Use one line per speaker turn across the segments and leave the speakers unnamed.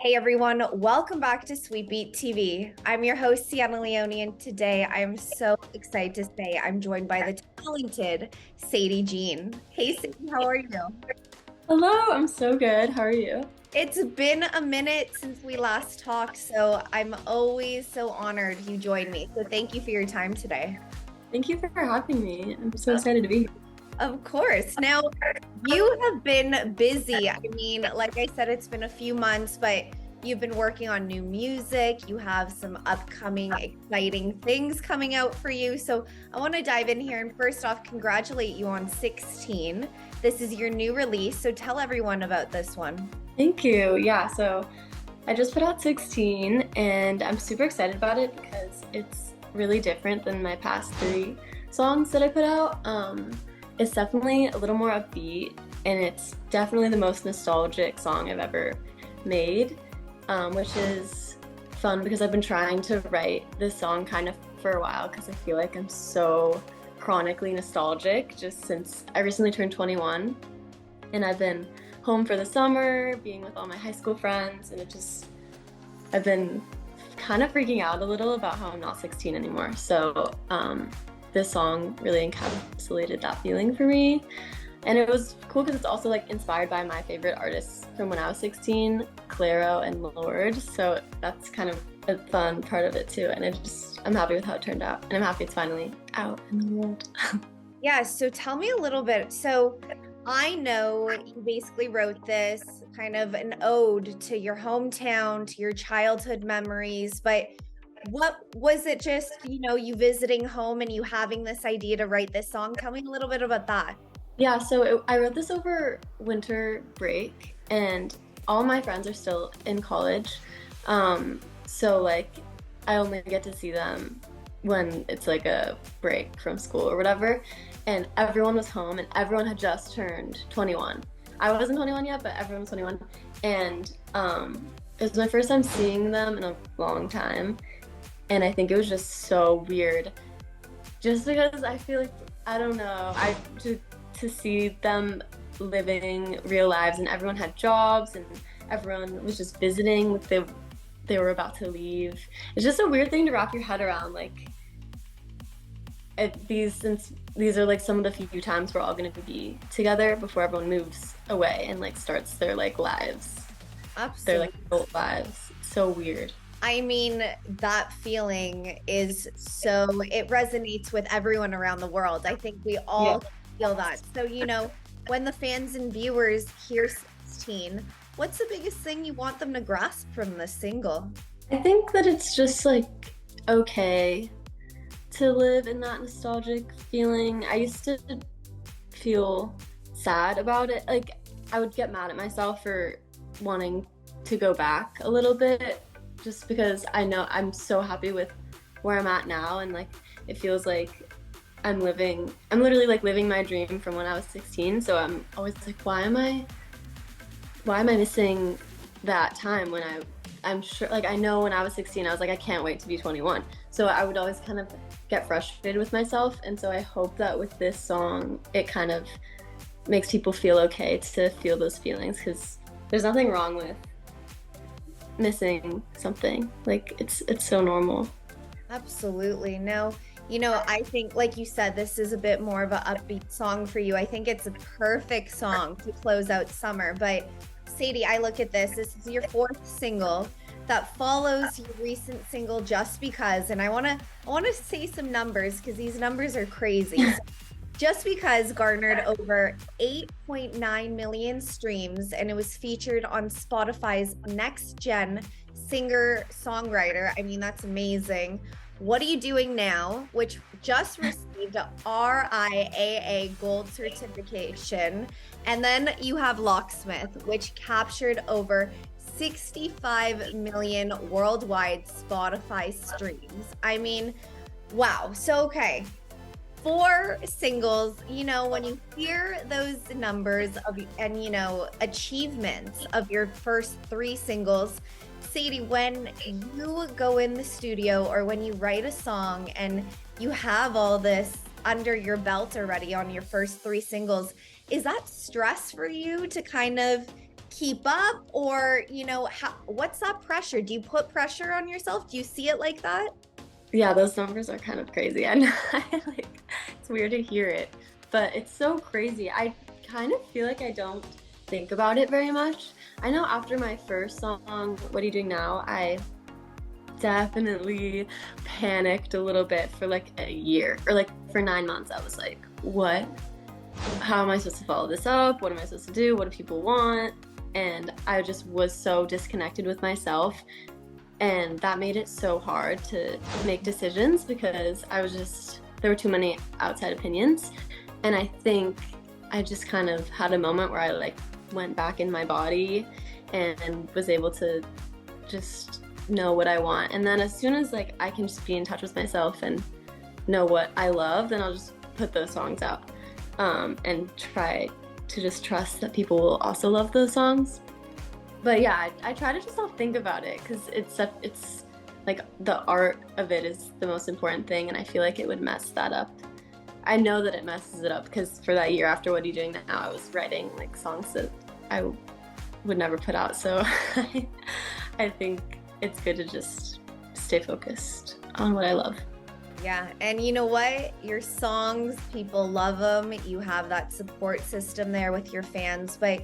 Hey everyone, welcome back to Sweet Beat TV. I'm your host, Sienna Leone, and today I'm so excited to say I'm joined by the talented Sadie Jean. Hey Sadie, how are you?
Hello, I'm so good. How are you?
It's been a minute since we last talked, so I'm always so honored you joined me. So thank you for your time today.
Thank you for having me. I'm so excited to be here.
Of course. Now, you have been busy. I mean, like I said, it's been a few months, but you've been working on new music. You have some upcoming exciting things coming out for you. So, I want to dive in here and first off, congratulate you on 16. This is your new release. So, tell everyone about this one.
Thank you. Yeah, so I just put out 16 and I'm super excited about it because it's really different than my past three songs that I put out. It's definitely a little more upbeat and it's definitely the most nostalgic song I've ever made, which is fun because I've been trying to write this song kind of for a while because I feel like I'm so chronically nostalgic just since I recently turned 21 and I've been home for the summer, being with all my high school friends, and I've been kind of freaking out a little about how I'm not 16 anymore. So this song really encapsulated that feeling for me. And it was cool because it's also like inspired by my favorite artists from when I was 16, Clairo and Lorde. So that's kind of a fun part of it too. And I'm happy with how it turned out. And I'm happy it's finally out in the world.
Yeah, so tell me a little bit. So, I know you basically wrote this kind of an ode to your hometown, to your childhood memories, but what was it just, you visiting home and you having this idea to write this song? Tell me a little bit about that.
Yeah, so I wrote this over winter break, and all my friends are still in college. So like I only get to see them when it's like a break from school or whatever. And everyone was home, and everyone had just turned 21. I wasn't 21 yet, but everyone was 21. And it was my first time seeing them in a long time, and I think it was just so weird, just because I feel like I don't know, to see them living real lives, and everyone had jobs, and everyone was just visiting. Like they were about to leave. It's just a weird thing to wrap your head around. Like since these are like some of the few times we're all going to be together before everyone moves away and like starts their like lives, their
Absolutely.
like adult lives. So weird.
I mean, that feeling is so, it resonates with everyone around the world. I think we
Yeah.
all feel that. So, when the fans and viewers hear 16, what's the biggest thing you want them to grasp from this single?
I think that it's just like okay to live in that nostalgic feeling. I used to feel sad about it. Like I would get mad at myself for wanting to go back a little bit just because I know I'm so happy with where I'm at now, and like it feels like I'm literally like living my dream from when I was 16. So I'm always like why am I missing that time when I'm sure, like I know when I was 16 I was like I can't wait to be 21. So I would always kind of get frustrated with myself, and so I hope that with this song it kind of makes people feel okay to feel those feelings, because there's nothing wrong with missing something. Like it's so normal.
Absolutely. No, I think, like you said, this is a bit more of an upbeat song for you. I think it's a perfect song to close out summer. But Sadie, I look at this. This is your fourth single that follows your recent single, Just Because. And I want to say some numbers because these numbers are crazy. So Just Because garnered over 8.9 million streams, and it was featured on Spotify's Next Gen Singer Songwriter. I mean, that's amazing. What Are You Doing Now, which just received a RIAA gold certification. And then you have Locksmith, which captured over 65 million worldwide Spotify streams. I mean, wow. So, okay, four singles, when you hear those numbers of and achievements of your first three singles, Sadie, when you go in the studio or when you write a song and you have all this under your belt already on your first three singles, is that stress for you to kind of keep up, or what's that pressure? Do you put pressure on yourself? Do you see it like that?
Yeah, those numbers are kind of crazy. I know, like, it's weird to hear it, but it's so crazy. I kind of feel like I don't think about it very much. I know after my first song, What Are You Doing Now, I definitely panicked a little bit for like a year, or like for 9 months. I was like, what? How am I supposed to follow this up? What am I supposed to do? What do people want? And I just was so disconnected with myself. And that made it so hard to make decisions because there were too many outside opinions. And I think I just kind of had a moment where I like went back in my body and was able to just know what I want. And then as soon as like I can just be in touch with myself and know what I love, then I'll just put those songs out, and try to just trust that people will also love those songs. But yeah, I try to just not think about it because it's like the art of it is the most important thing, and I feel like it would mess that up. I know that it messes it up because for that year after What Are You Doing Now, I was writing like songs that I would never put out. So I think it's good to just stay focused on what I love.
Yeah, and you know what? Your songs, people love them. You have that support system there with your fans. But,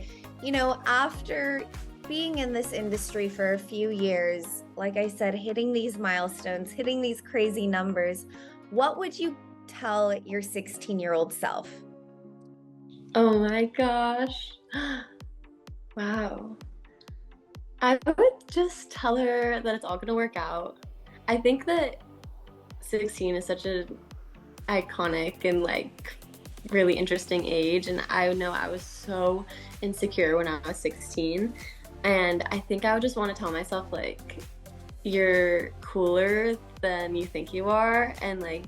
after being in this industry for a few years, like I said, hitting these milestones, hitting these crazy numbers, what would you tell your 16-year-old self?
Oh my gosh. Wow. I would just tell her that it's all gonna work out. I think that 16 is such an iconic and like really interesting age, and I know I was so insecure when I was 16, and I think I would just want to tell myself like, you're cooler than you think you are, and like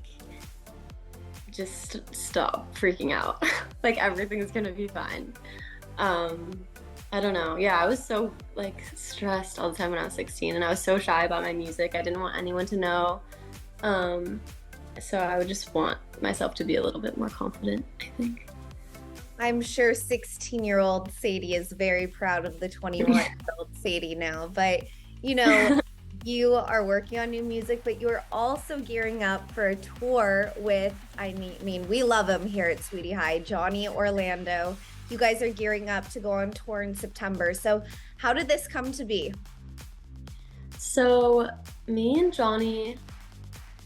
just stop freaking out. Like everything's gonna be fine. I don't know. Yeah, I was so like stressed all the time when I was 16, and I was so shy about my music. I didn't want anyone to know. So I would just want myself to be a little bit more confident, I think.
I'm sure 16-year-old Sadie is very proud of the 21-year-old Sadie now. But, you are working on new music, but you are also gearing up for a tour with, we love him here at Sweetie High, Johnny Orlando. You guys are gearing up to go on tour in September. So how did this come to be?
So me and Johnny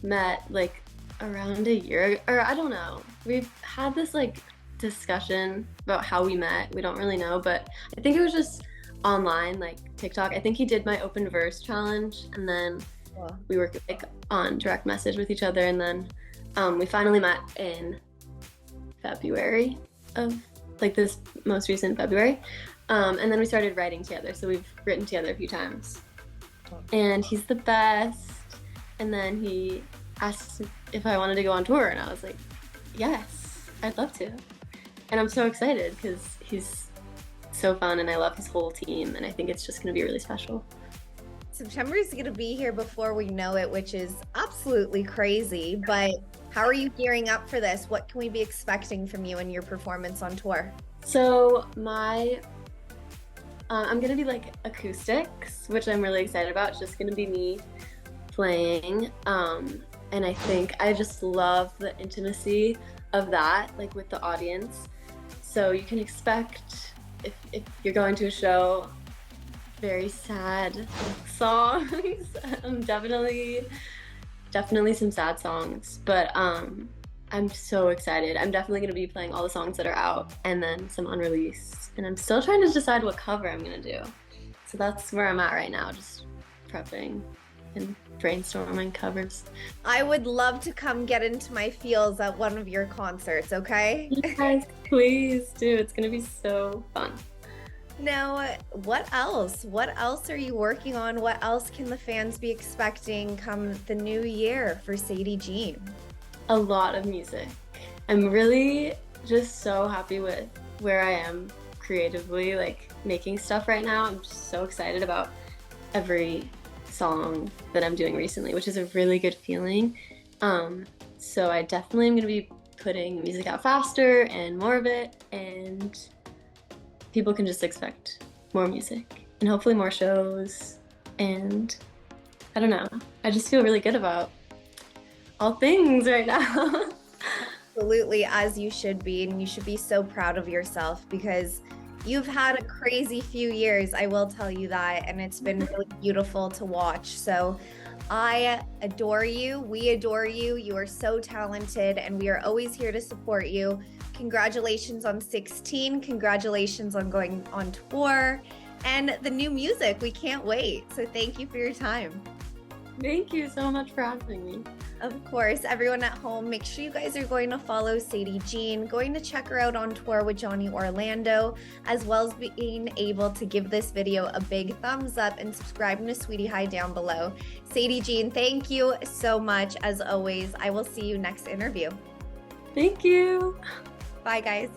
met like around a year, or I don't know. We've had this like discussion about how we met. We don't really know, but I think it was just online, like TikTok. I think he did my open verse challenge, and then we were like on direct message with each other, and then we finally met in February of like this most recent February, and then we started writing together. So we've written together a few times, and he's the best. And then he asked if I wanted to go on tour, and I was like, yes, I'd love to. And I'm so excited because he's so fun, and I love his whole team, and I think it's just going to be really special.
September is going to be here before we know it, which is absolutely crazy. But how are you gearing up for this? What can we be expecting from you and your performance on tour?
So I'm going to be like acoustics, which I'm really excited about. It's just going to be me playing. And I think I just love the intimacy of that, like with the audience. So you can expect, if you're going to a show, very sad songs. Definitely some sad songs, but I'm so excited. I'm definitely going to be playing all the songs that are out, and then some unreleased, and I'm still trying to decide what cover I'm going to do. So that's where I'm at right now, just prepping and brainstorming covers.
I would love to come get into my feels at one of your concerts, okay?
Yes, please do. It's going to be so fun.
Now, what else? What else are you working on? What else can the fans be expecting come the new year for Sadie Jean?
A lot of music. I'm really just so happy with where I am creatively, like making stuff right now. I'm just so excited about every song that I'm doing recently, which is a really good feeling. So I definitely am going to be putting music out faster and more of it, and people can just expect more music and hopefully more shows. And I don't know, I just feel really good about all things right now.
Absolutely, as you should be. And you should be so proud of yourself because you've had a crazy few years, I will tell you that. And it's been really beautiful to watch. So I adore you. We adore you. You are so talented, and we are always here to support you. Congratulations on 16. Congratulations on going on tour and the new music. We can't wait. So thank you for your time.
Thank you so much for having me.
Of course, everyone at home, make sure you guys are going to follow Sadie Jean, going to check her out on tour with Johnny Orlando, as well as being able to give this video a big thumbs up and subscribe to Sweetie High down below. Sadie Jean, thank you so much. As always, I will see you next interview.
Thank you.
Bye, guys.